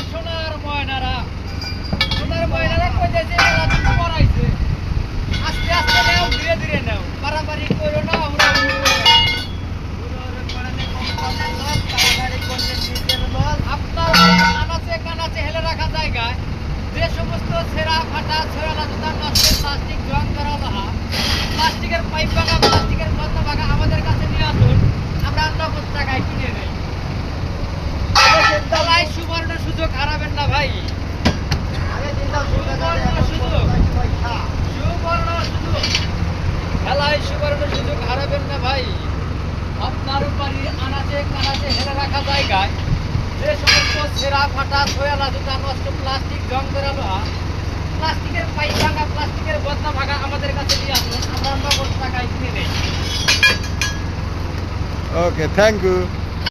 সোনার ময়নারা কইতেছে মেলা দিন পড়াইছে আস্তে আস্তে নাও ধীরে ধীরে নাও পারাপারি করো না আমরা আপনার আনাচে কানাচে হেলে রাখা জায়গায় যে সমস্ত ছেঁড়া ফাটা ছড়ালা জুতা নষ্ট প্লাস্টিক জং করা লোহা প্লাস্টিকের পাইপ ভাঙা প্লাস্টিকের বন্ধ ভাঙা আমাদের কাছে নিয়ে আসুন আমরা নগদ টাকায় কিনে নেই সুবর্ণ সুযোগ হারাবেন না ভাই খেলায় সুবর্ণ সুযোগ হারাবেন না ভাই আপনার বাড়ির আনাচে কানাচে হেলে রাখা জায়গায় যে সমস্ত ছেঁড়া ফাটা ছয়ালা জুতা নষ্ট প্লাস্টিক জং করা লোহা প্লাস্টিকের পাইপ ভাঙা প্লাস্টিকের বদনা ভাঙা আমাদের কাছে নিয়ে আসুন আমরা নগদ টাকায় কিনে নেই ওকে থ্যাংক ইউ